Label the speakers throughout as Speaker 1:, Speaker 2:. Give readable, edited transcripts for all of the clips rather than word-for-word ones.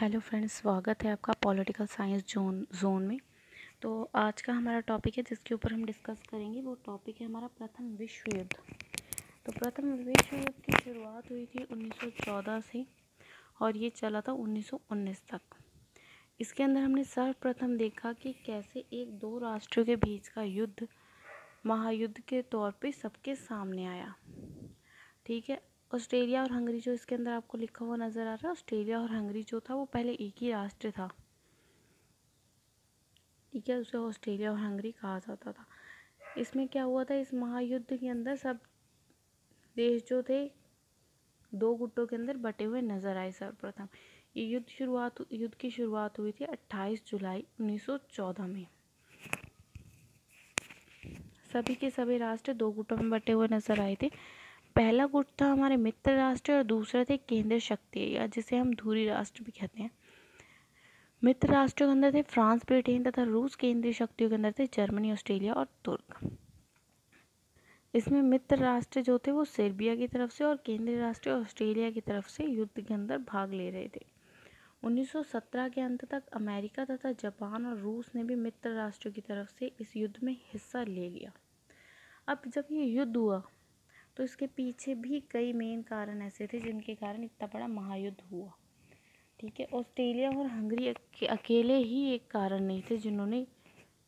Speaker 1: Hello friends, स्वागत है आपका पॉलिटिकल साइंस जोन में। तो आज का हमारा टॉपिक है जिसके ऊपर हम डिस्कस करेंगे, वो टॉपिक है हमारा प्रथम विश्व युद्ध। तो प्रथम विश्व युद्ध की शुरुआत हुई थी 1914 से और ये चला था 1919 तक। इसके अंदर हमने सर्वप्रथम देखा कि कैसे एक दो राष्ट्रों के बीच का युद्ध महायुद्ध के तौर पे सबके सामने आया। ठीक है। ऑस्ट्रेलिया और हंगरी जो इसके अंदर आपको लिखा हुआ नज़र आ रहा है, ऑस्ट्रेलिया और हंगरी जो था वो पहले एक ही राष्ट्र था। ठीक है, उसे ऑस्ट्रेलिया और हंगरी कहा जाता था। इसमें क्या हुआ था, इस महायुद्ध के अंदर सब देश जो थे दो गुटों के अंदर बटे हुए नजर आए। सर्वप्रथम ये युद्ध की शुरुआत हुई थी 28 जुलाई 1914 में। सभी के सभी राष्ट्र दो गुटों में बटे हुए नजर आए थे। पहला गुट था हमारे मित्र राष्ट्र और दूसरे थे केंद्रीय शक्ति या जिसे हम धुरी राष्ट्र भी कहते हैं। मित्र राष्ट्रों के अंदर थे फ्रांस, ब्रिटेन तथा रूस। केंद्रीय शक्तियों के अंदर थे जर्मनी, ऑस्ट्रेलिया और तुर्क। इसमें मित्र राष्ट्र जो थे वो सर्बिया की तरफ से और केंद्रीय राष्ट्र ऑस्ट्रेलिया की तरफ से युद्ध के अंदर भाग ले रहे थे। 1917 के अंत तक अमेरिका तथा जापान और रूस ने भी मित्र राष्ट्रों की तरफ से इस युद्ध में हिस्सा ले लिया। अब जब ये युद्ध हुआ तो इसके पीछे भी कई मेन कारण ऐसे थे जिनके कारण इतना बड़ा महायुद्ध हुआ। ठीक है, ऑस्ट्रेलिया और हंगरी अकेले ही एक कारण नहीं थे जिन्होंने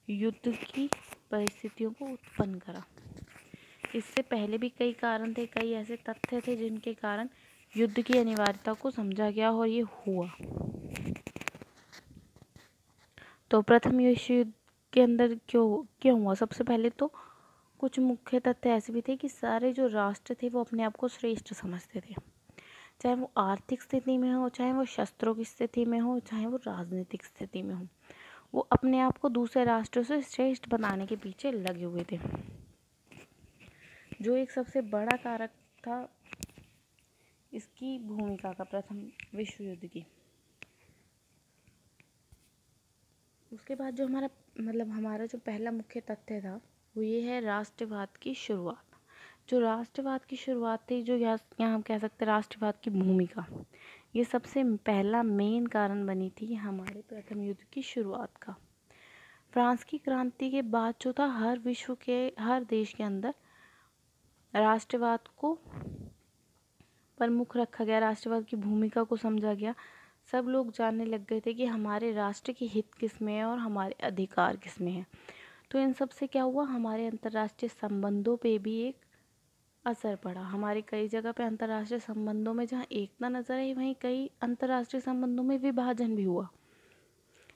Speaker 1: युद्ध की परिस्थितियों को उत्पन्न करा। इससे पहले भी कई कारण थे, कई ऐसे तथ्य थे जिनके कारण युद्ध की अनिवार्यता को समझा गया और ये हुआ। तो प्रथम विश्व युद्ध के अंदर क्यों हुआ, सबसे पहले तो कुछ मुख्य तथ्य ऐसे भी थे कि सारे जो राष्ट्र थे वो अपने आप को श्रेष्ठ समझते थे। चाहे वो आर्थिक स्थिति में हो, चाहे वो शस्त्रों की स्थिति में हो, चाहे वो राजनीतिक स्थिति में हो, वो अपने आप को दूसरे राष्ट्रों से श्रेष्ठ बनाने के पीछे लगे हुए थे। जो एक सबसे बड़ा कारक था इसकी भूमिका का प्रथम विश्व युद्ध की। उसके बाद जो हमारा जो पहला मुख्य तथ्य था वो ये है राष्ट्रवाद की शुरुआत। जो राष्ट्रवाद की शुरुआत थी, जो यहाँ हम कह सकते हैं राष्ट्रवाद की भूमिका, ये सबसे पहला मेन कारण बनी थी हमारे प्रथम युद्ध की शुरुआत का। फ्रांस की क्रांति के बाद जो था विश्व के हर देश के अंदर राष्ट्रवाद को प्रमुख रखा गया, राष्ट्रवाद की भूमिका को समझा गया। सब लोग जानने लग गए थे कि हमारे राष्ट्र के हित किस में है और हमारे अधिकार किस में है। तो इन सब से क्या हुआ, हमारे अंतर्राष्ट्रीय संबंधों पे भी एक असर पड़ा। हमारे कई जगह पे अंतर्राष्ट्रीय संबंधों में जहाँ एकता नजर आई, वहीं कई अंतर्राष्ट्रीय संबंधों में विभाजन भी हुआ।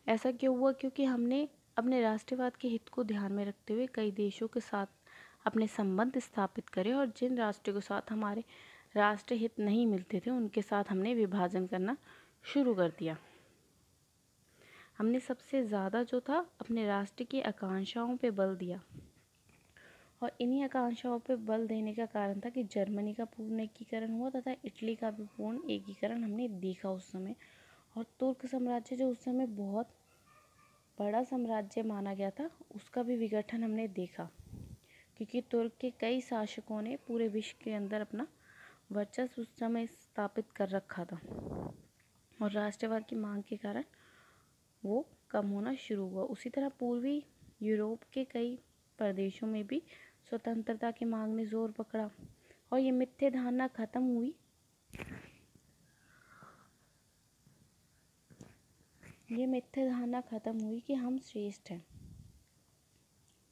Speaker 1: ऐसा क्यों हुआ, क्योंकि हमने अपने राष्ट्रवाद के हित को ध्यान में रखते हुए कई देशों के साथ अपने संबंध स्थापित करे और जिन राष्ट्रों के साथ हमारे राष्ट्र हित नहीं मिलते थे उनके साथ हमने विभाजन करना शुरू कर दिया। हमने सबसे ज़्यादा जो था अपने राष्ट्र की आकांक्षाओं पे बल दिया और इन्हीं आकांक्षाओं पे बल देने का कारण था कि जर्मनी का पूर्ण एकीकरण हुआ तथा इटली का भी पूर्ण एकीकरण हमने देखा उस समय। और तुर्क साम्राज्य जो उस समय बहुत बड़ा साम्राज्य माना गया था, उसका भी विघटन हमने देखा, क्योंकि तुर्क के कई शासकों ने पूरे विश्व के अंदर अपना वर्चस्व उस समय स्थापित कर रखा था और राष्ट्रवाद की मांग के कारण वो कम होना शुरू हुआ। उसी तरह पूर्वी यूरोप के कई प्रदेशों में भी स्वतंत्रता की मांग ने जोर पकड़ा और ये मिथ्या धारणा खत्म हुई। कि हम श्रेष्ठ हैं।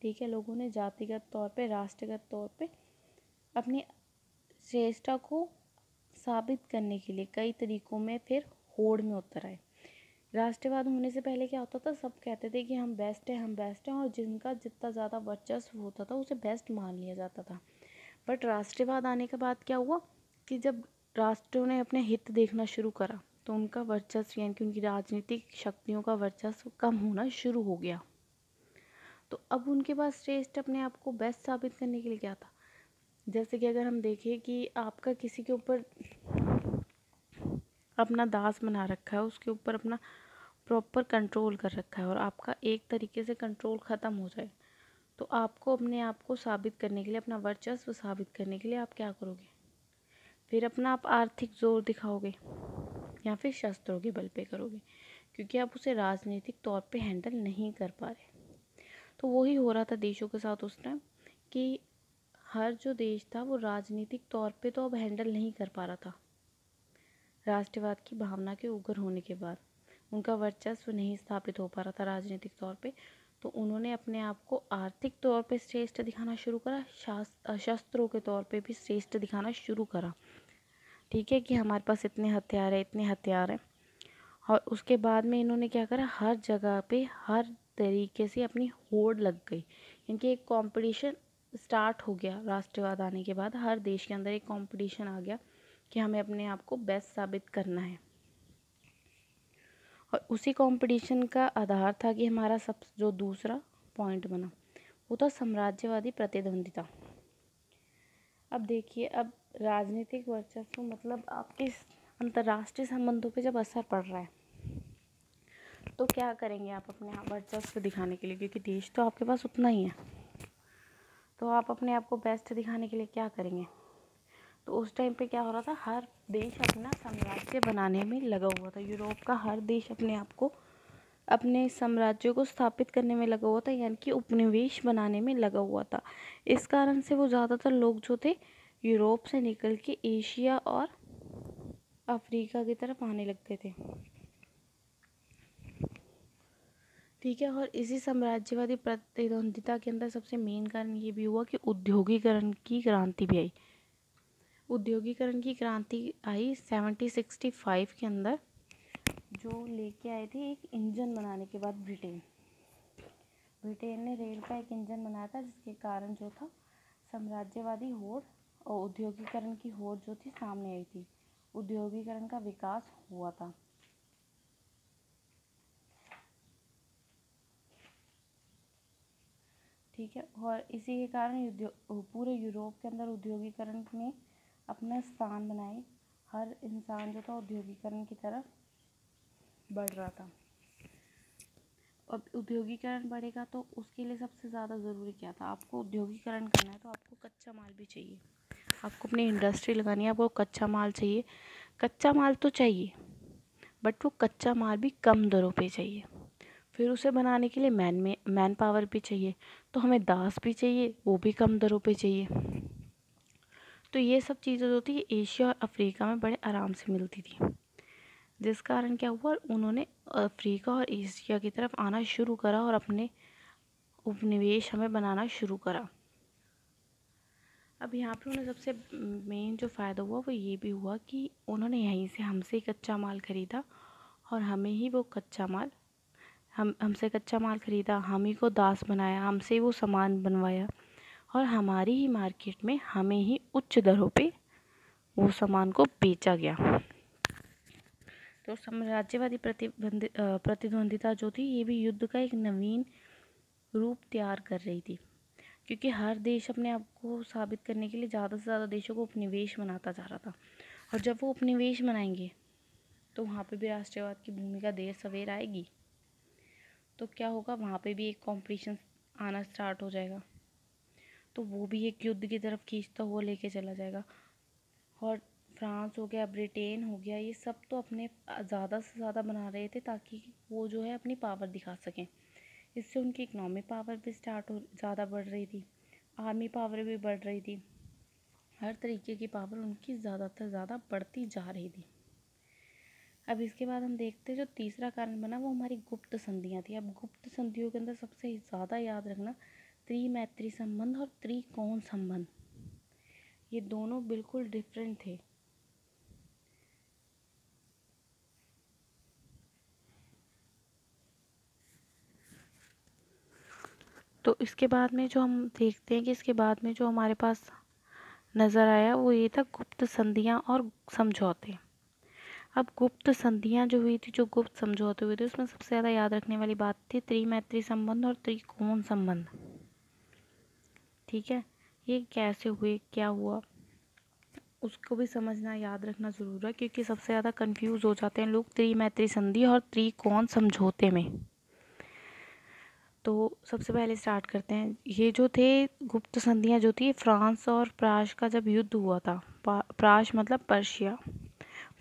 Speaker 1: ठीक है, लोगों ने जातिगत तौर पे, राष्ट्रगत तौर पे अपनी श्रेष्ठता को साबित करने के लिए कई तरीकों में फिर होड़ में उतर आए। राष्ट्रवाद होने से पहले क्या होता था, सब कहते थे कि हम बेस्ट हैं और जिनका जितना ज़्यादा वर्चस्व होता था उसे बेस्ट मान लिया जाता था। बट राष्ट्रवाद आने के बाद क्या हुआ कि जब राष्ट्रों ने अपने हित देखना शुरू करा तो उनका वर्चस्व यानी कि उनकी राजनीतिक शक्तियों का वर्चस्व कम होना शुरू हो गया। तो अब उनके पास श्रेष्ठ अपने आप को बेस्ट साबित करने के लिए क्या था, जैसे कि अगर हम देखें कि आपका किसी के ऊपर अपना दास बना रखा है, उसके ऊपर अपना प्रॉपर कंट्रोल कर रखा है और आपका एक तरीके से कंट्रोल ख़त्म हो जाए, तो आपको अपने आप को साबित करने के लिए, अपना वर्चस्व साबित करने के लिए आप क्या करोगे, फिर अपना आप आर्थिक जोर दिखाओगे या फिर शस्त्रों के बल पे करोगे, क्योंकि आप उसे राजनीतिक तौर पे हैंडल नहीं कर पा रहे। तो वही हो रहा था देशों के साथ उस टाइम कि हर जो देश था वो राजनीतिक तौर पे तो अब हैंडल नहीं कर पा रहा था। राष्ट्रवाद की भावना के उग्र होने के बाद उनका वर्चस्व नहीं स्थापित हो पा रहा था राजनीतिक तौर पे, तो उन्होंने अपने आप को आर्थिक तौर पे श्रेष्ठ दिखाना शुरू करा, शस्त्रों के तौर पे भी श्रेष्ठ दिखाना शुरू करा। ठीक है कि हमारे पास इतने हथियार हैं। और उसके बाद में इन्होंने क्या करा, हर जगह पे हर तरीके से अपनी होड़ लग गई। इनके एक कंपटीशन स्टार्ट हो गया। राष्ट्रवाद आने के बाद हर देश के अंदर एक कंपटीशन आ गया कि हमें अपने आप को बेस्ट साबित करना है। और उसी कंपटीशन का आधार था कि हमारा सब जो दूसरा पॉइंट बना वो था साम्राज्यवादी प्रतिद्वंदिता। अब देखिए, अब राजनीतिक वर्चस्व मतलब आपके अंतर्राष्ट्रीय संबंधों पे जब असर पड़ रहा है तो क्या करेंगे आप अपने वर्चस्व दिखाने के लिए, क्योंकि देश तो आपके पास उतना ही है, तो आप अपने आप को बेस्ट दिखाने के लिए क्या करेंगे। तो उस टाइम पे क्या हो रहा था, हर देश अपना साम्राज्य बनाने में लगा हुआ था। यूरोप का हर देश अपने आप को, अपने साम्राज्य को स्थापित करने में लगा हुआ था, यानी कि उपनिवेश बनाने में लगा हुआ था। इस कारण से वो ज़्यादातर लोग जो थे यूरोप से निकल के एशिया और अफ्रीका की तरफ आने लगते थे। ठीक है। और इसी साम्राज्यवादी प्रतिद्वंदिता के अंदर सबसे मेन कारण ये भी हुआ कि उद्योगीकरण की क्रांति भी आई। उद्योगीकरण की क्रांति आई 1765 के अंदर, जो लेके आए थे एक इंजन बनाने के बाद ब्रिटेन ने रेल का एक इंजन बनाया था, जिसके कारण जो था साम्राज्यवादी होड़ और उद्योगीकरण की होड़ जो थी सामने आई थी। उद्योगीकरण का विकास हुआ था। ठीक है। और इसी के कारण पूरे यूरोप के अंदर उद्योगीकरण ने अपना स्थान बनाए। हर इंसान जो था उद्योगीकरण की तरफ बढ़ रहा था। अब उद्योगीकरण बढ़ेगा तो उसके लिए सबसे ज़्यादा ज़रूरी क्या था, आपको उद्योगीकरण करना है तो आपको कच्चा माल भी चाहिए। आपको अपनी इंडस्ट्री लगानी है, आपको कच्चा माल चाहिए। कच्चा माल तो चाहिए, बट वो कच्चा माल भी कम दरों पे चाहिए। फिर उसे बनाने के लिए मैन पावर भी चाहिए, तो हमें दास भी चाहिए, वो भी कम दरों पे चाहिए। तो ये सब चीज़ें जो थी एशिया और अफ्रीका में बड़े आराम से मिलती थी, जिस कारण क्या हुआ, उन्होंने अफ्रीका और एशिया की तरफ आना शुरू करा और अपने उपनिवेश हमें बनाना शुरू करा। अब यहाँ पे उन्हें सबसे मेन जो फ़ायदा हुआ वो ये भी हुआ कि उन्होंने यहीं से हमसे कच्चा माल ख़रीदा और हमें ही वो कच्चा माल हमसे कच्चा माल ख़रीदा, हम ही को दास बनाया, हमसे वो सामान बनवाया और हमारी ही मार्केट में हमें ही उच्च दरों पे वो सामान को बेचा गया। तो साम्राज्यवादी प्रतिद्वंदिता जो थी ये भी युद्ध का एक नवीन रूप तैयार कर रही थी, क्योंकि हर देश अपने आप को साबित करने के लिए ज़्यादा से ज़्यादा देशों को उपनिवेश बनाता जा रहा था। और जब वो उपनिवेश बनाएंगे तो वहाँ पे भी राष्ट्रवाद की भूमिका देर सवेर आएगी। तो क्या होगा, वहाँ पे भी एक कॉम्पिटिशन आना स्टार्ट हो जाएगा, तो वो भी एक युद्ध की तरफ खींचता हुआ लेके चला जाएगा। और फ्रांस हो गया, ब्रिटेन हो गया, ये सब तो अपने ज़्यादा से ज़्यादा बना रहे थे ताकि वो जो है अपनी पावर दिखा सकें। इससे उनकी इकोनॉमिक पावर भी ज़्यादा बढ़ रही थी, आर्मी पावर भी बढ़ रही थी, हर तरीके की पावर उनकी ज़्यादातर ज़्यादा बढ़ती जा रही थी। अब इसके बाद हम देखते हैं जो तीसरा कारण बना वो हमारी गुप्त संधियाँ थी। अब गुप्त संधियों के अंदर सबसे ज़्यादा याद रखना त्रिमैत्री संबंध और त्रिकोण संबंध, ये दोनों बिल्कुल डिफरेंट थे। तो इसके बाद में जो हम देखते हैं कि इसके बाद में जो हमारे पास नज़र आया वो ये था गुप्त संधियाँ और समझौते। अब गुप्त संधियाँ जो हुई थी, जो गुप्त समझौते हुए थे, उसमें सबसे ज़्यादा याद रखने वाली बात थी त्रिमैत्री संबंध और त्रिकोण संबंध। ठीक है, ये कैसे हुए, क्या हुआ, उसको भी समझना याद रखना ज़रूर है, क्योंकि सबसे ज़्यादा कंफ्यूज हो जाते हैं लोग त्रिमैत्री संधि और त्रिकोण समझौते में। तो सबसे पहले स्टार्ट करते हैं। ये जो थे गुप्त संधियाँ जो थी, फ्रांस और प्राश का जब युद्ध हुआ था, प्राश मतलब पर्शिया,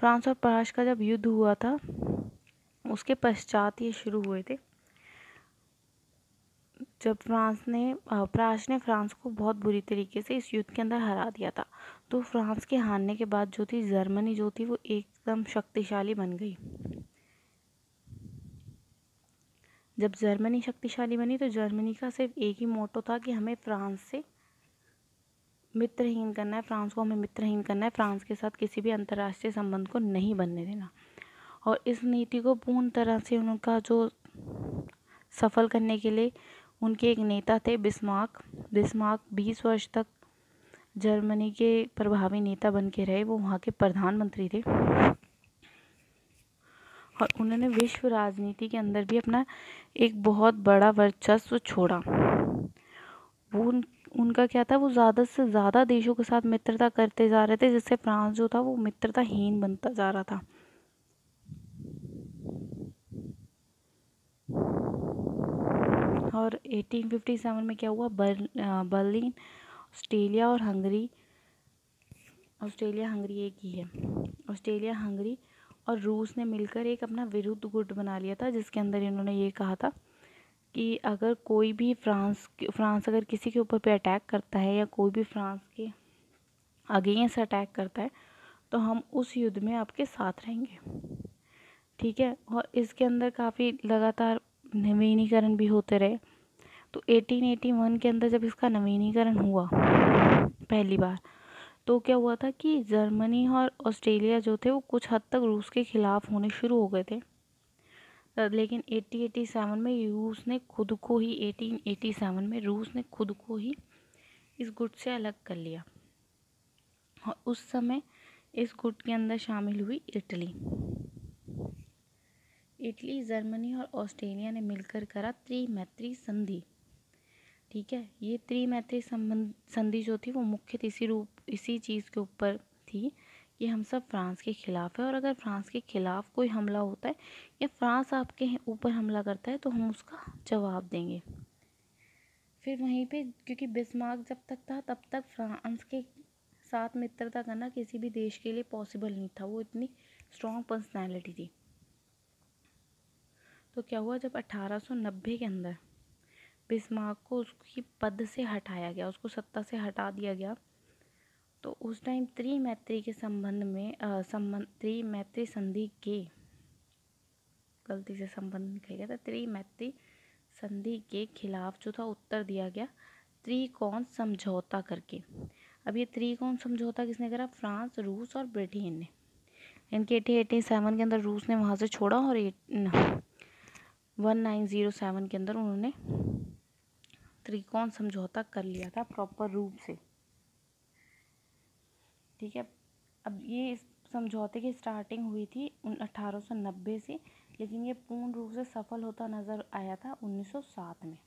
Speaker 1: फ्रांस और प्राश का जब युद्ध हुआ था उसके पश्चात ये शुरू हुए थे, जब प्राश ने फ्रांस को बहुत बुरी तरीके से इस युद्ध के अंदर हरा दिया था। तो फ्रांस के हारने के बाद जो थी जर्मनी जो थी वो एकदम शक्तिशाली बन गई। जब जर्मनी शक्तिशाली बनी तो जर्मनी का सिर्फ एक ही मोटो था कि हमें फ्रांस से मित्रहीन करना है, फ्रांस को हमें मित्रहीन करना है, फ्रांस के साथ किसी भी अंतर्राष्ट्रीय संबंध को नहीं बनने देना। और इस नीति को पूर्ण तरह से उनका जो सफल करने के लिए उनके एक नेता थे बिस्मार्क। 20 वर्ष तक जर्मनी के प्रभावी नेता बन के रहे, वो वहाँ के प्रधानमंत्री थे और उन्होंने विश्व राजनीति के अंदर भी अपना एक बहुत बड़ा वर्चस्व छोड़ा। वो उनका क्या था, वो ज़्यादा से ज़्यादा देशों के साथ मित्रता करते जा रहे थे, जिससे फ्रांस जो था वो मित्रताहीन बनता जा रहा था। और 1857 में क्या हुआ, बर्लिन, ऑस्ट्रेलिया हंगरी एक ही है, ऑस्ट्रेलिया हंगरी और रूस ने मिलकर एक अपना विरुद्ध गुट बना लिया था, जिसके अंदर इन्होंने ये कहा था कि अगर कोई भी फ्रांस अगर किसी के ऊपर पे अटैक करता है या कोई भी फ्रांस के अगेंस्ट अटैक करता है तो हम उस युद्ध में आपके साथ रहेंगे। ठीक है। और इसके अंदर काफ़ी लगातार नवीनीकरण भी होते रहे। तो 1881 के अंदर जब इसका नवीनीकरण हुआ पहली बार, तो क्या हुआ था कि जर्मनी और ऑस्ट्रेलिया जो थे वो कुछ हद तक रूस के खिलाफ होने शुरू हो गए थे। लेकिन 1887 में रूस ने खुद को ही इस गुट से अलग कर लिया और उस समय इस गुट के अंदर शामिल हुई इटली, जर्मनी और ऑस्ट्रेलिया ने मिलकर करा त्रिमैत्री संधि। ठीक है। ये त्रिमैत्री संधि जो थी वो मुख्य इसी चीज़ के ऊपर थी कि हम सब फ्रांस के खिलाफ है और अगर फ्रांस के खिलाफ कोई हमला होता है या फ्रांस आपके ऊपर हमला करता है तो हम उसका जवाब देंगे। फिर वहीं पे क्योंकि बिस्मार्क जब तक था तब तक फ्रांस के साथ मित्रता करना किसी भी देश के लिए पॉसिबल नहीं था, वो इतनी स्ट्रॉन्ग पर्सनैलिटी थी। तो क्या हुआ, जब 1890 के अंदर बिस्मार्क को उसकी पद से हटाया गया, उसको सत्ता से हटा दिया गया, तो उस टाइम त्रिमैत्री के संबंध में त्रिमैत्री संधि के गलती से संबंध निकल गया था, त्रिमैत्री संधि के खिलाफ जो था उत्तर दिया गया त्रिकोण समझौता करके। अब ये त्रिकोण समझौता किसने करा, फ्रांस, रूस और ब्रिटेन ने। इनके 1887 के अंदर रूस ने वहाँ से छोड़ा और 1907 के अंदर उन्होंने त्रिकोण समझौता कर लिया था प्रॉपर रूप से। ठीक है। अब ये इस समझौते की स्टार्टिंग हुई थी 1890 से, लेकिन ये पूर्ण रूप से सफल होता नज़र आया था 1907 में।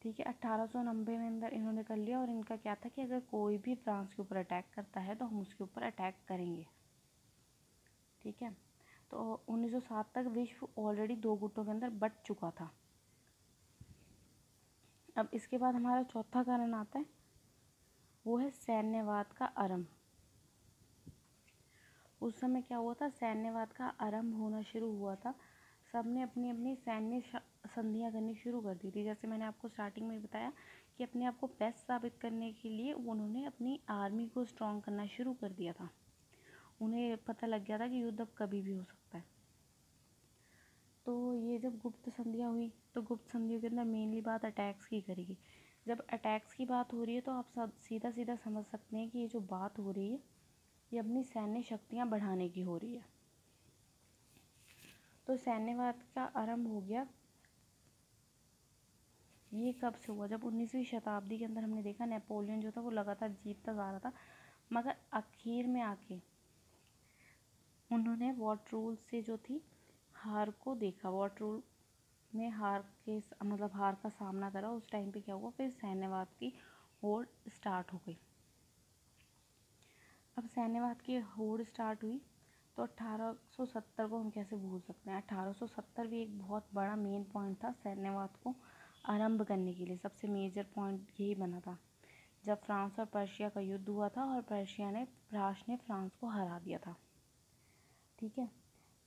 Speaker 1: ठीक है। 1890 में अंदर इन्होंने कर लिया और इनका क्या था कि अगर कोई भी फ्रांस के ऊपर अटैक करता है तो हम उसके ऊपर अटैक करेंगे। ठीक है। तो 1907 तक विश्व ऑलरेडी 2 गुटों के अंदर बट चुका था। अब इसके बाद हमारा चौथा कारण आता है, वो है सैन्यवाद का आरंभ। उस समय क्या हुआ था, सैन्यवाद का आरंभ होना शुरू हुआ था। सबने अपनी अपनी सैन्य संधियाँ करनी शुरू कर दी थी। जैसे मैंने आपको स्टार्टिंग में बताया कि अपने आप को बेस्ट साबित करने के लिए उन्होंने अपनी आर्मी को स्ट्रॉन्ग करना शुरू कर दिया था। उन्हें पता लग गया था कि युद्ध अब कभी भी हो सकता है। तो ये जब गुप्त संधियाँ हुई तो गुप्त संधियों के अंदर मेनली बात अटैक्स की करेगी। जब अटैक्स की बात हो रही है तो आप सीधा सीधा समझ सकते हैं कि ये जो बात हो रही है ये अपनी सैन्य शक्तियाँ बढ़ाने की हो रही है। तो सैन्यवाद का आरंभ हो गया। ये कब से हुआ, जब 19वीं शताब्दी के अंदर हमने देखा नेपोलियन जो था वो लगातार जीतता जा रहा था, मगर आखिर में आके उन्होंने वाटरलू से जो थी हार को देखा, वाटरलू में हार का सामना करा। उस टाइम पे क्या हुआ, फिर सैन्यवाद की होड़ स्टार्ट हो गई। अब सैन्यवाद की होड़ स्टार्ट हुई तो 1870 को हम कैसे भूल सकते हैं। 1870 भी एक बहुत बड़ा मेन पॉइंट था सैन्यवाद को आरंभ करने के लिए, सबसे मेजर पॉइंट यही बना था जब फ्रांस और पर्शिया का युद्ध हुआ था और पर्शिया ने फ्रांस को हरा दिया था। ठीक है।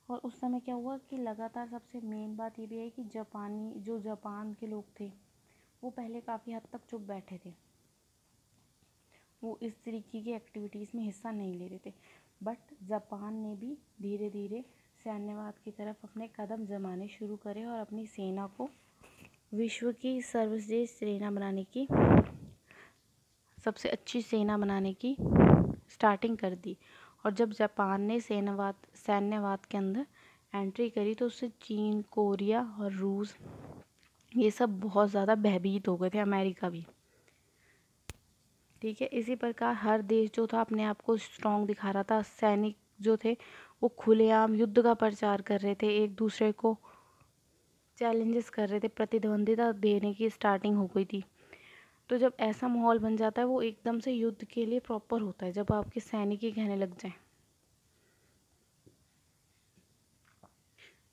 Speaker 1: और उस समय क्या हुआ कि लगातार सबसे मेन बात ये भी है कि जापान के लोग थे वो पहले काफ़ी हद तक चुप बैठे थे, वो इस तरीके की एक्टिविटीज़ में हिस्सा नहीं ले रहे थे। बट जापान ने भी धीरे धीरे सैन्यवाद की तरफ अपने कदम जमाने शुरू करे और अपनी सेना को विश्व की सर्वश्रेष्ठ सेना बनाने की, सबसे अच्छी सेना बनाने की स्टार्टिंग कर दी। और जब जापान ने सैन्यवाद के अंदर एंट्री करी तो उससे चीन, कोरिया और रूस ये सब बहुत ज़्यादा भयभीत हो गए थे, अमेरिका भी। ठीक है। इसी प्रकार हर देश जो था अपने आप को स्ट्रॉन्ग दिखा रहा था। सैनिक जो थे वो खुलेआम युद्ध का प्रचार कर रहे थे, एक दूसरे को चैलेंजेस कर रहे थे, प्रतिद्वंदिता देने की स्टार्टिंग हो गई थी। तो जब ऐसा माहौल बन जाता है वो एकदम से युद्ध के लिए प्रॉपर होता है, जब आपके सैनिक ही कहने लग जाएं।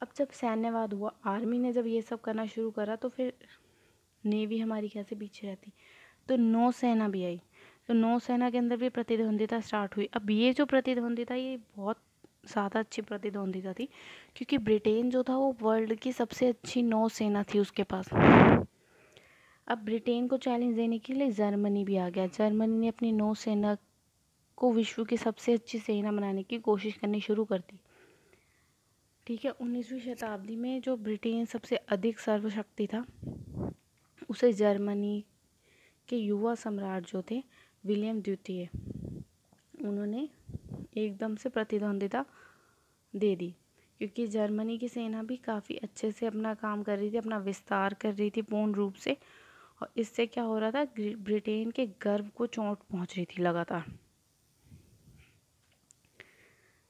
Speaker 1: अब जब सैन्यवाद हुआ, आर्मी ने जब ये सब करना शुरू करा तो फिर नेवी हमारी कैसे पीछे रहती, तो नौसेना भी आई। तो नौसेना के अंदर भी प्रतिद्वंदिता स्टार्ट हुई। अब ये जो प्रतिद्वंदिता ये बहुत ज़्यादा अच्छी प्रतिद्वंदिता थी, क्योंकि ब्रिटेन जो था वो वर्ल्ड की सबसे अच्छी नौसेना थी उसके पास। अब ब्रिटेन को चैलेंज देने के लिए जर्मनी भी आ गया। जर्मनी ने अपनी नौसेना को विश्व की सबसे अच्छी सेना बनाने की कोशिश करनी शुरू कर दी। ठीक है। 19वीं शताब्दी में जो ब्रिटेन सबसे अधिक सर्वशक्ति था उसे जर्मनी के युवा सम्राट जो थे विलियम द्वितीय, उन्होंने एकदम से प्रतिद्वंदिता दे दी, क्योंकि जर्मनी की सेना भी काफ़ी अच्छे से अपना काम कर रही थी, अपना विस्तार कर रही थी पूर्ण रूप से। और इससे क्या हो रहा था, ब्रिटेन के गर्व को चोट पहुंच रही थी लगातार।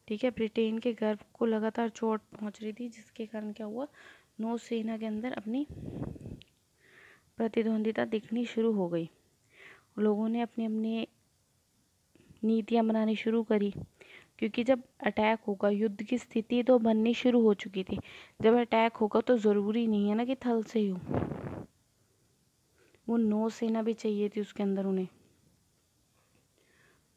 Speaker 1: ठीक है। ब्रिटेन के गर्व को लगातार चोट पहुंच रही थी, जिसके कारण क्या हुआ, नौसेना के अंदर अपनी प्रतिद्वंदिता दिखनी शुरू हो गई। लोगों ने अपनी अपनी नीतियाँ बनानी शुरू करी, क्योंकि जब अटैक होगा, युद्ध की स्थिति तो बननी शुरू हो चुकी थी। जब अटैक होगा तो ज़रूरी नहीं है ना कि थल से ही हो, वो नौसेना भी चाहिए थी उसके अंदर उन्हें।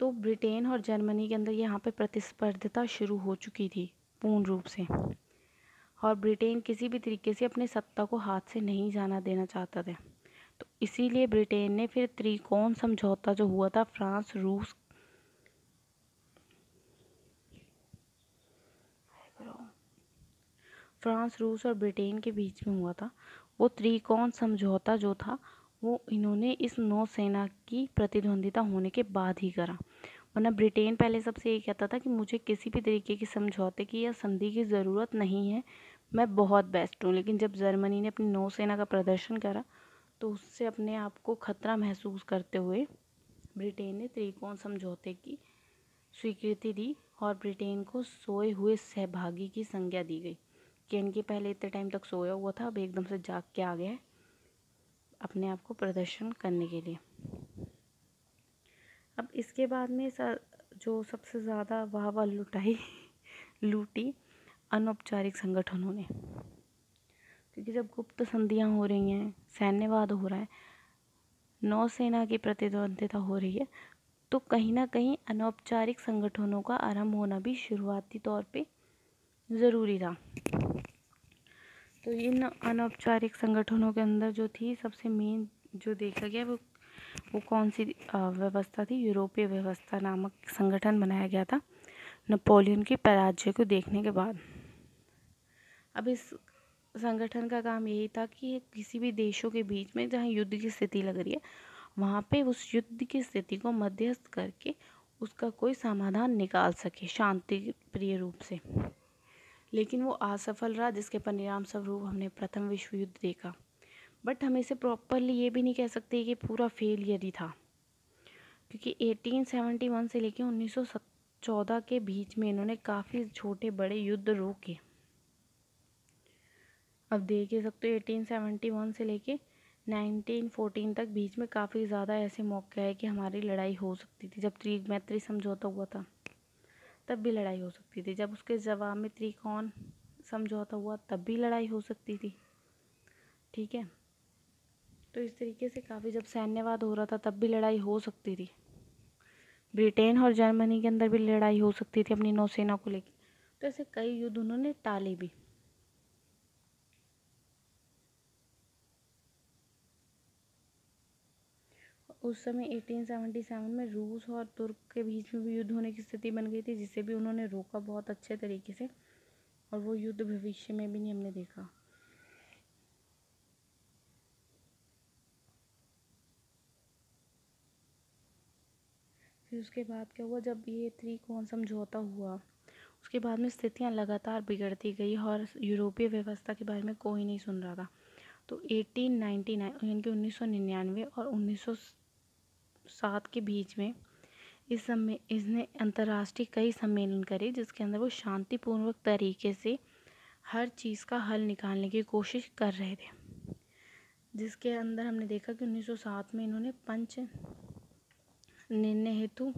Speaker 1: तो ब्रिटेन और जर्मनी के अंदर यहाँ पे प्रतिस्पर्धा शुरू हो चुकी थी पूर्ण रूप से, और ब्रिटेन किसी भी तरीके से अपनी सत्ता को हाथ से नहीं जाना देना चाहता था। तो इसीलिए ब्रिटेन ने फिर त्रिकोण समझौता जो हुआ था फ्रांस, रूस और ब्रिटेन के बीच में हुआ था, वो त्रिकोण समझौता जो था वो इन्होंने इस नौसेना की प्रतिद्वंदिता होने के बाद ही करा। वरना ब्रिटेन पहले सबसे ये कहता था कि मुझे किसी भी तरीके की समझौते की या संधि की ज़रूरत नहीं है, मैं बहुत बेस्ट हूँ। लेकिन जब जर्मनी ने अपनी नौसेना का प्रदर्शन करा तो उससे अपने आप को खतरा महसूस करते हुए ब्रिटेन ने त्रिकोण समझौते की स्वीकृति दी और ब्रिटेन को सोए हुए सहभागी की संज्ञा दी गई कि इनके पहले इतने टाइम तक सोया हुआ था, अब एकदम से जाग के आ गया है अपने आप को प्रदर्शन करने के लिए। अब इसके बाद में जो सबसे ज़्यादा वाह लूटी अनौपचारिक संगठनों ने, क्योंकि जब गुप्त संधियाँ हो रही हैं, सैन्यवाद हो रहा है, नौसेना की प्रतिद्वंदिता हो रही है, तो कहीं ना कहीं अनौपचारिक संगठनों का आरंभ होना भी शुरुआती तौर पे ज़रूरी था। तो इन अनौपचारिक संगठनों के अंदर जो थी सबसे मेन जो देखा गया वो कौन सी व्यवस्था थी, यूरोपीय व्यवस्था नामक संगठन बनाया गया था नेपोलियन की पराजय को देखने के बाद। अब इस संगठन का काम यही था कि किसी भी देशों के बीच में जहाँ युद्ध की स्थिति लग रही है वहाँ पे उस युद्ध की स्थिति को मध्यस्थ करके उसका कोई समाधान निकाल सके शांति प्रिय रूप से। लेकिन वो असफल रहा, जिसके परिणाम स्वरूप हमने प्रथम विश्व युद्ध देखा। बट हम इसे प्रॉपरली ये भी नहीं कह सकते कि पूरा फेलियर ही था, क्योंकि 1871 से लेकर 1914 के बीच में इन्होंने काफ़ी छोटे बड़े युद्ध रोके। अब देख ही सकते हो 1871 से लेके 1914 तक बीच में काफ़ी ज़्यादा ऐसे मौके आए कि हमारी लड़ाई हो सकती थी। जब मैत्री समझौता हुआ था तब भी लड़ाई हो सकती थी, जब उसके जवाब में त्रिकोण समझौता हुआ तब भी लड़ाई हो सकती थी। ठीक है। तो इस तरीके से काफ़ी, जब सैन्यवाद हो रहा था तब भी लड़ाई हो सकती थी, ब्रिटेन और जर्मनी के अंदर भी लड़ाई हो सकती थी अपनी नौसेना को लेकर। तो ऐसे कई युद्ध उन्होंने टाले भी। उस समय 1877 में रूस और तुर्क के बीच में भी युद्ध होने की स्थिति बन गई थी, जिसे भी उन्होंने रोका बहुत अच्छे तरीके से, और वो युद्ध भविष्य में भी नहीं हमने देखा। फिर उसके बाद क्या हुआ, जब ये त्रिकोण समझौता हुआ, उसके बाद में स्थितियां लगातार बिगड़ती गई और यूरोपीय व्यवस्था के बारे में कोई नहीं सुन रहा था। तो 1899 यानी कि 1999 और 1907 के बीच में इस समय इसने अंतर्राष्ट्रीय कई सम्मेलन करे, जिसके अंदर वो शांतिपूर्वक तरीके से हर चीज़ का हल निकालने की कोशिश कर रहे थे। जिसके अंदर हमने देखा कि 1907 में इन्होंने पंच निर्णय हेतु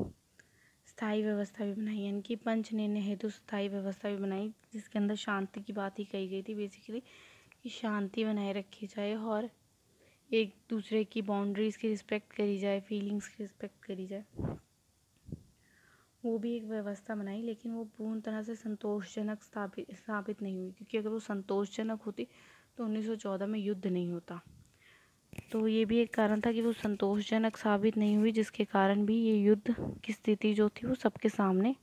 Speaker 1: स्थायी व्यवस्था भी बनाई, यानी कि पंच निर्णय हेतु स्थायी व्यवस्था भी बनाई, जिसके अंदर शांति की बात ही कही गई थी बेसिकली, कि शांति बनाए रखी जाए और एक दूसरे की बाउंड्रीज़ की रिस्पेक्ट करी जाए, फीलिंग्स की रिस्पेक्ट करी जाए। वो भी एक व्यवस्था बनाई, लेकिन वो पूर्ण तरह से संतोषजनक साबित नहीं हुई, क्योंकि अगर वो संतोषजनक होती तो 1914 में युद्ध नहीं होता। तो ये भी एक कारण था कि वो संतोषजनक साबित नहीं हुई, जिसके कारण भी ये युद्ध की स्थिति जो थी वो सबके सामने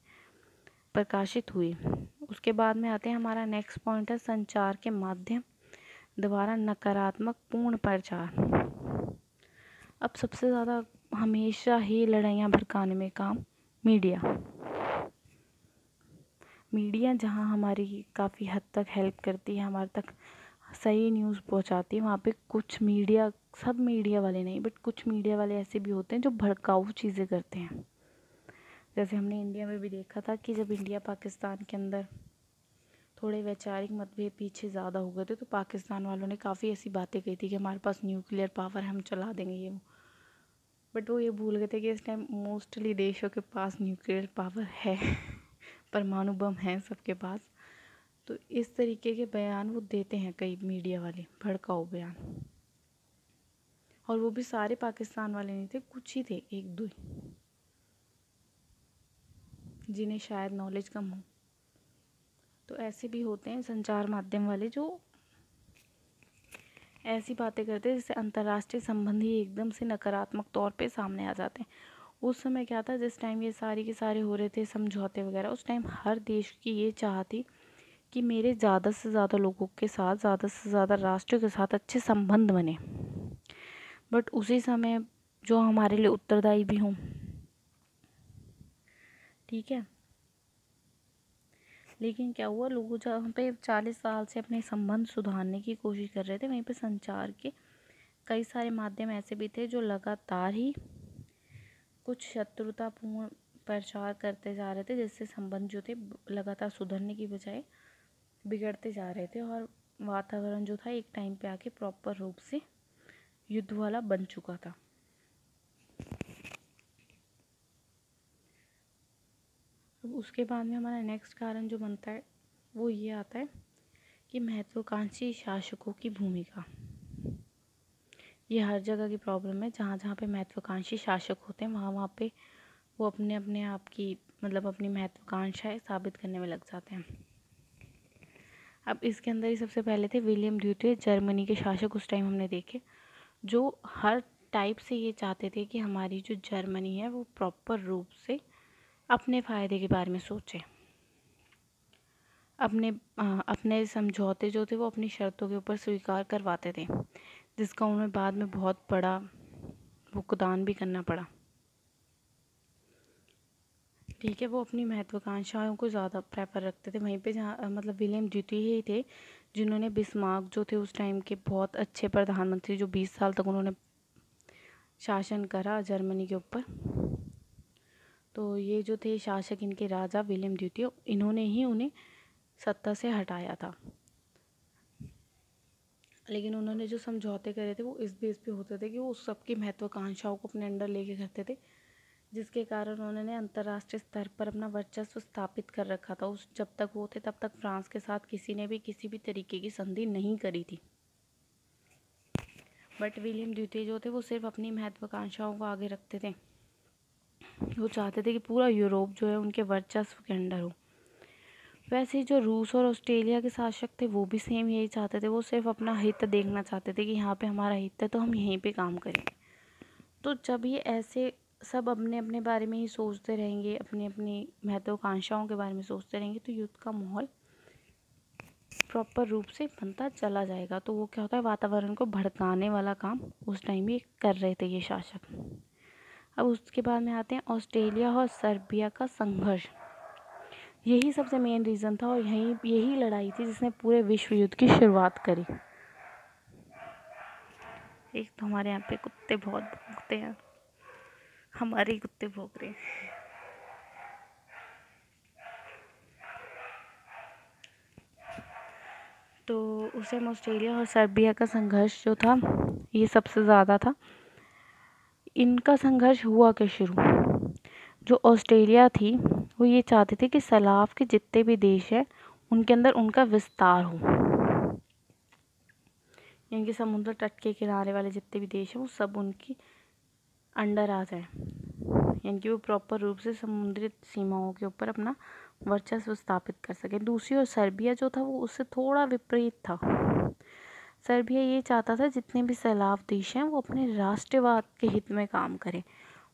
Speaker 1: प्रकाशित हुई। उसके बाद में आते हैं, हमारा नेक्स्ट पॉइंट है संचार के माध्यम द्वारा नकारात्मक पूर्ण प्रचार। अब सबसे ज़्यादा हमेशा ही लड़ाइयाँ भड़काने में काम मीडिया जहाँ हमारी काफ़ी हद तक हेल्प करती है, हमारे तक सही न्यूज़ पहुँचाती है, वहाँ पे कुछ मीडिया, सब मीडिया वाले नहीं बट कुछ मीडिया वाले ऐसे भी होते हैं जो भड़काऊ चीज़ें करते हैं। जैसे हमने इंडिया में भी देखा था कि जब इंडिया पाकिस्तान के अंदर थोड़े वैचारिक मतभेद पीछे ज़्यादा हो गए थे, तो पाकिस्तान वालों ने काफ़ी ऐसी बातें कही थी कि हमारे पास न्यूक्लियर पावर है, हम चला देंगे ये वो। बट वो ये भूल गए थे कि इस टाइम मोस्टली देशों के पास न्यूक्लियर पावर है परमाणु बम है सबके पास। तो इस तरीके के बयान वो देते हैं कई मीडिया वाले, भड़काऊ बयान। और वो भी सारे पाकिस्तान वाले नहीं थे, कुछ ही थे, एक दो जिन्हें शायद नॉलेज कम हो। तो ऐसे भी होते हैं संचार माध्यम वाले जो ऐसी बातें करते हैं जिससे अंतर्राष्ट्रीय संबंध ही एकदम से नकारात्मक तौर पे सामने आ जाते हैं। उस समय क्या था, जिस टाइम ये सारी के सारे हो रहे थे समझौते वगैरह, उस टाइम हर देश की ये चाह थी कि मेरे ज़्यादा से ज़्यादा लोगों के साथ, ज़्यादा से ज़्यादा राष्ट्रों के साथ अच्छे संबंध बने, बट उसी समय जो हमारे लिए उत्तरदायी भी हों। ठीक है, लेकिन क्या हुआ, लोग जहाँ पे 40 साल से अपने संबंध सुधारने की कोशिश कर रहे थे, वहीं पे संचार के कई सारे माध्यम ऐसे भी थे जो लगातार ही कुछ शत्रुतापूर्ण प्रचार करते जा रहे थे, जिससे संबंध जो थे लगातार सुधरने की बजाय बिगड़ते जा रहे थे, और वातावरण जो था एक टाइम पे आके प्रॉपर रूप से युद्ध वाला बन चुका था। अब उसके बाद में हमारा नेक्स्ट कारण जो बनता है वो ये आता है कि महत्वाकांक्षी शासकों की भूमिका। ये हर जगह की प्रॉब्लम है, जहाँ जहाँ पे महत्वाकांक्षी शासक होते हैं वहाँ वहाँ पे वो अपने अपने आप की मतलब अपनी महत्वाकांक्षाएं साबित करने में लग जाते हैं। अब इसके अंदर ही सबसे पहले थे विलियम द्वितीय, जर्मनी के शासक उस टाइम हमने देखे, जो हर टाइप से ये चाहते थे कि हमारी जो जर्मनी है वो प्रॉपर रूप से अपने फ़ायदे के बारे में सोचे, अपने समझौते जो थे वो अपनी शर्तों के ऊपर स्वीकार करवाते थे, जिसका उन्हें बाद में बहुत बड़ा भुगतान भी करना पड़ा। ठीक है, वो अपनी महत्वाकांक्षाओं को ज़्यादा प्रेफर रखते थे। वहीं पे जहाँ मतलब विलियम द्वितीय ही थे जिन्होंने बिस्मार्क जो थे उस टाइम के बहुत अच्छे प्रधानमंत्री, जो 20 साल तक उन्होंने शासन करा जर्मनी के ऊपर। तो ये जो थे शासक, इनके राजा विलियम द्वितीय, इन्होंने ही उन्हें सत्ता से हटाया था। लेकिन उन्होंने जो समझौते करे थे वो इस बेस पे होते थे कि वो सबकी महत्वाकांक्षाओं को अपने अंडर लेके करते थे, जिसके कारण उन्होंने अंतर्राष्ट्रीय स्तर पर अपना वर्चस्व स्थापित कर रखा था। उस जब तक वो थे तब तक फ्रांस के साथ किसी ने भी किसी भी तरीके की संधि नहीं करी थी। बट विलियम द्वितीय जो थे वो सिर्फ अपनी महत्वाकांक्षाओं को आगे रखते थे। वो चाहते थे कि पूरा यूरोप जो है उनके वर्चस्व के अंडर हो। वैसे ही जो रूस और ऑस्ट्रेलिया के शासक थे वो भी सेम यही चाहते थे। वो सिर्फ अपना हित देखना चाहते थे कि यहाँ पे हमारा हित है तो हम यहीं पे काम करें। तो जब ये ऐसे सब अपने अपने बारे में ही सोचते रहेंगे, अपनी अपनी महत्वाकांक्षाओं के बारे में सोचते रहेंगे, तो युद्ध का माहौल प्रॉपर रूप से बनता चला जाएगा। तो वो क्या होता है, वातावरण को भड़काने वाला काम उस टाइम ये कर रहे थे ये शासक। अब उसके बाद में आते हैं ऑस्ट्रेलिया और सर्बिया का संघर्ष। यही सबसे मेन रीज़न था और यही लड़ाई थी जिसने पूरे विश्व युद्ध की शुरुआत करी। एक तो हमारे यहाँ पे कुत्ते बहुत भौंकते हैं, हमारे ही कुत्ते भौंक रहे हैं। तो उस टाइम ऑस्ट्रेलिया और सर्बिया का संघर्ष जो था ये सबसे ज़्यादा था। इनका संघर्ष हुआ क्या शुरू, जो ऑस्ट्रेलिया थी वो ये चाहते थे कि सलाव के जितने भी देश हैं उनके अंदर उनका विस्तार हो, यानी कि समुद्र तट के किनारे वाले जितने भी देश हैं वो सब उनकी अंडर आ जाए, यानी कि वो प्रॉपर रूप से समुद्री सीमाओं के ऊपर अपना वर्चस्व स्थापित कर सके। दूसरी ओर सर्बिया जो था वो उससे थोड़ा विपरीत था। सर्बिया ये चाहता था जितने भी सलाव देश हैं वो अपने राष्ट्रवाद के हित में काम करें,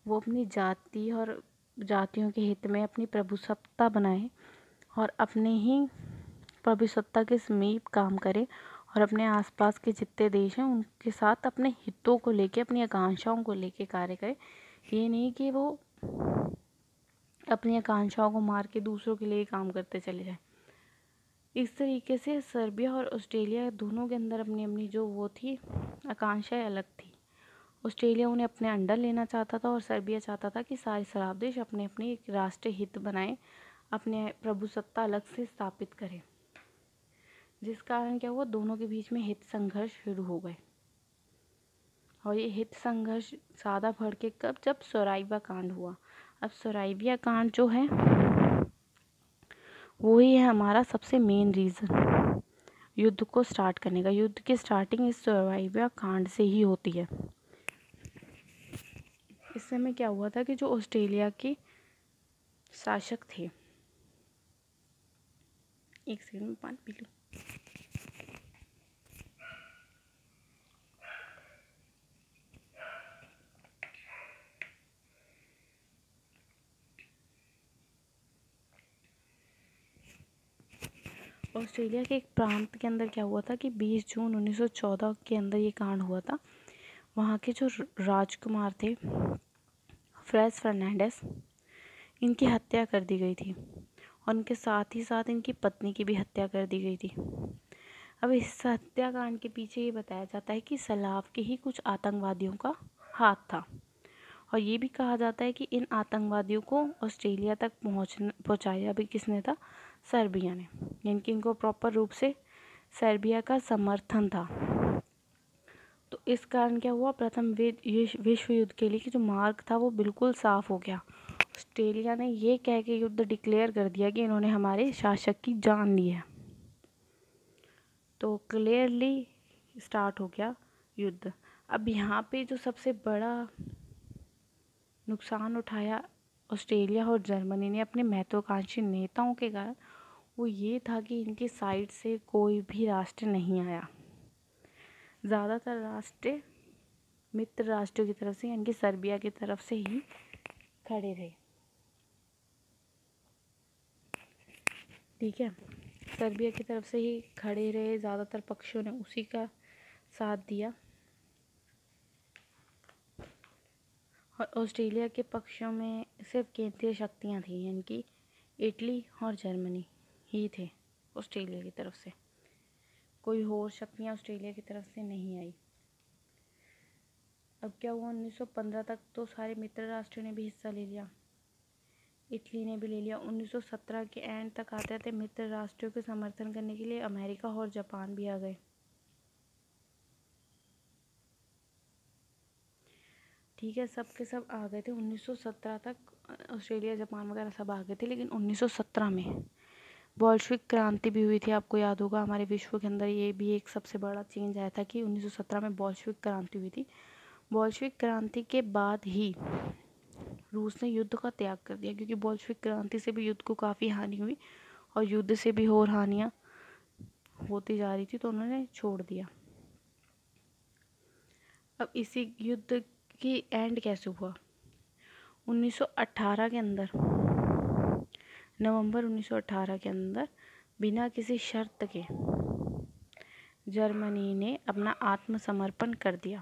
Speaker 1: वो अपनी जाति और जातियों के हित में अपनी प्रभुसत्ता बनाए और अपने ही प्रभुसत्ता के समीप काम करे और अपने आसपास के जितने देश हैं उनके साथ अपने हितों को लेके, अपनी आकांक्षाओं को लेके कार्य करे। ये नहीं कि वो अपनी आकांक्षाओं को मार के दूसरों के लिए काम करते चले जाए। इस तरीके से सर्बिया और ऑस्ट्रेलिया दोनों के अंदर अपनी अपनी जो वो थी आकांक्षाएं अलग थी। ऑस्ट्रेलिया उन्हें अपने अंडर लेना चाहता था और सर्बिया चाहता था कि सारे सलाव देश अपने अपने एक राष्ट्रीय हित बनाए, अपने प्रभुसत्ता अलग से स्थापित करें, जिस कारण क्या हुआ, दोनों के बीच में हित संघर्ष शुरू हो गए। और ये हित संघर्ष ज़्यादा बढ़ के कब, जब सोराइबा कांड हुआ। अब सोराइबिया कांड जो है वो ही है हमारा सबसे मेन रीज़न युद्ध को स्टार्ट करने का। युद्ध की स्टार्टिंग इस सोराइबिया कांड से ही होती है। इस समय क्या हुआ था कि जो ऑस्ट्रेलिया के शासक थे, एक सेकंड में पानी पी लूं। ऑस्ट्रेलिया के एक प्रांत के अंदर क्या हुआ था कि 20 जून 1914 के अंदर ये कांड हुआ था। वहाँ के जो राजकुमार थे फ्रेस फर्नांडिस, इनकी हत्या कर दी गई थी और उनके साथ ही साथ इनकी पत्नी की भी हत्या कर दी गई थी। अब इस हत्याकांड के पीछे ये बताया जाता है कि सलाव के ही कुछ आतंकवादियों का हाथ था और ये भी कहा जाता है कि इन आतंकवादियों को ऑस्ट्रेलिया तक पहुंचाया भी किसने था, सर्बिया ने, यानी कि इनको प्रॉपर रूप से सर्बिया का समर्थन था। तो इस कारण क्या हुआ, प्रथम विश्व युद्ध के लिए कि जो मार्ग था वो बिल्कुल साफ हो गया। ऑस्ट्रेलिया ने ये कह के युद्ध डिक्लेयर कर दिया कि इन्होंने हमारे शासक की जान ली है। तो क्लियरली स्टार्ट हो गया युद्ध। अब यहाँ पे जो सबसे बड़ा नुकसान उठाया ऑस्ट्रेलिया और जर्मनी ने अपने महत्वाकांक्षी नेताओं के कारण, वो ये था कि इनकी साइड से कोई भी राष्ट्र नहीं आया। ज़्यादातर राष्ट्र मित्र राष्ट्रों की तरफ से, यानी कि सर्बिया की तरफ से ही खड़े रहे। ठीक है, सर्बिया की तरफ से ही खड़े रहे, ज़्यादातर पक्षों ने उसी का साथ दिया और ऑस्ट्रेलिया के पक्षों में सिर्फ केंद्रीय शक्तियाँ थी, यानी कि इटली और जर्मनी ही थे ऑस्ट्रेलिया की तरफ से। कोई और शक्तियाँ ऑस्ट्रेलिया की तरफ से नहीं आई। अब क्या हुआ, 1915 तक तो सारे मित्र राष्ट्रों ने भी हिस्सा ले लिया, इटली ने भी ले लिया। 1917 के एंड तक आते आते मित्र राष्ट्रों के समर्थन करने के लिए अमेरिका और जापान भी आ गए। ठीक है, सब के सब आ गए थे। 1917 तक ऑस्ट्रेलिया, जापान वगैरह सब आ गए थे, लेकिन 1917 में बोल्शेविक क्रांति भी हुई थी, आपको याद होगा हमारे विश्व के अंदर ये भी एक सबसे बड़ा चेंज आया था कि 1917 में बोल्शेविक क्रांति हुई थी। बोल्शेविक क्रांति के बाद ही रूस ने युद्ध का त्याग कर दिया, क्योंकि बोल्शेविक क्रांति से भी युद्ध को काफ़ी हानि हुई और युद्ध से भी और हानियाँ होती जा रही थी, तो उन्होंने छोड़ दिया। अब इसी युद्ध की एंड कैसे हुआ? 1918 के अंदर, नवंबर 1918 के अंदर बिना किसी शर्त के जर्मनी ने अपना आत्मसमर्पण कर दिया।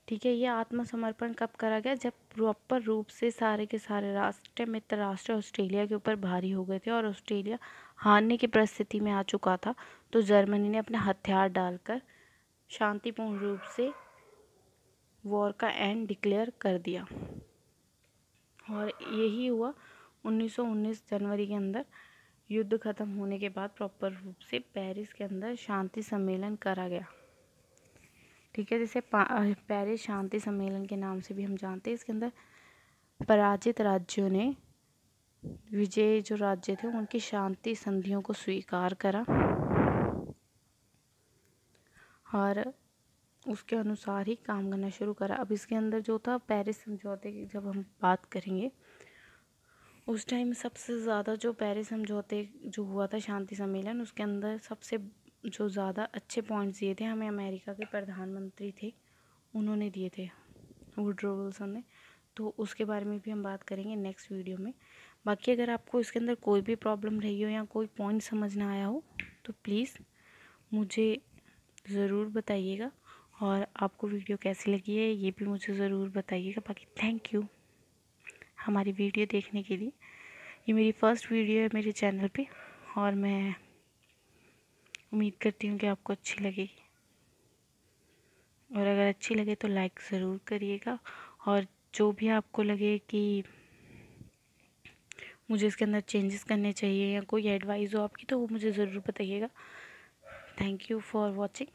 Speaker 1: ठीक है, ये आत्मसमर्पण कब करा गया? जब प्रॉपर रूप से सारे के सारे राष्ट्र, मित्र राष्ट्र ऑस्ट्रेलिया के ऊपर भारी हो गए थे और ऑस्ट्रेलिया हारने की परिस्थिति में आ चुका था, तो जर्मनी ने अपने हथियार डालकर शांतिपूर्ण रूप से वॉर का एंड डिक्लेयर कर दिया। और यही हुआ 1919 जनवरी के अंदर युद्ध खत्म होने के बाद प्रॉपर रूप से पेरिस के अंदर शांति सम्मेलन करा गया। ठीक है, जिसे पेरिस शांति सम्मेलन के नाम से भी हम जानते हैं। इसके अंदर पराजित राज्यों ने विजयी जो राज्य थे उनकी शांति संधियों को स्वीकार करा और उसके अनुसार ही काम करना शुरू करा। अब इसके अंदर जो था पेरिस समझौते की जब हम बात करेंगे, उस टाइम सबसे ज़्यादा जो पेरिस समझौते जो हुआ था शांति सम्मेलन, उसके अंदर सबसे जो ज़्यादा अच्छे पॉइंट्स दिए थे हमें अमेरिका के प्रधानमंत्री थे, उन्होंने दिए थे, वुडरो विल्सन ने। तो उसके बारे में भी हम बात करेंगे नेक्स्ट वीडियो में। बाकी अगर आपको इसके अंदर कोई भी प्रॉब्लम रही हो या कोई पॉइंट समझ ना आया हो तो प्लीज़ मुझे ज़रूर बताइएगा, और आपको वीडियो कैसी लगी है ये भी मुझे ज़रूर बताइएगा। बाकी थैंक यू हमारी वीडियो देखने के लिए। ये मेरी फर्स्ट वीडियो है मेरे चैनल पे और मैं उम्मीद करती हूँ कि आपको अच्छी लगेगी, और अगर अच्छी लगे तो लाइक ज़रूर करिएगा। और जो भी आपको लगे कि मुझे इसके अंदर चेंजेस करने चाहिए या कोई एडवाइस हो आपकी, तो वो मुझे ज़रूर बताइएगा। Thank you for watching.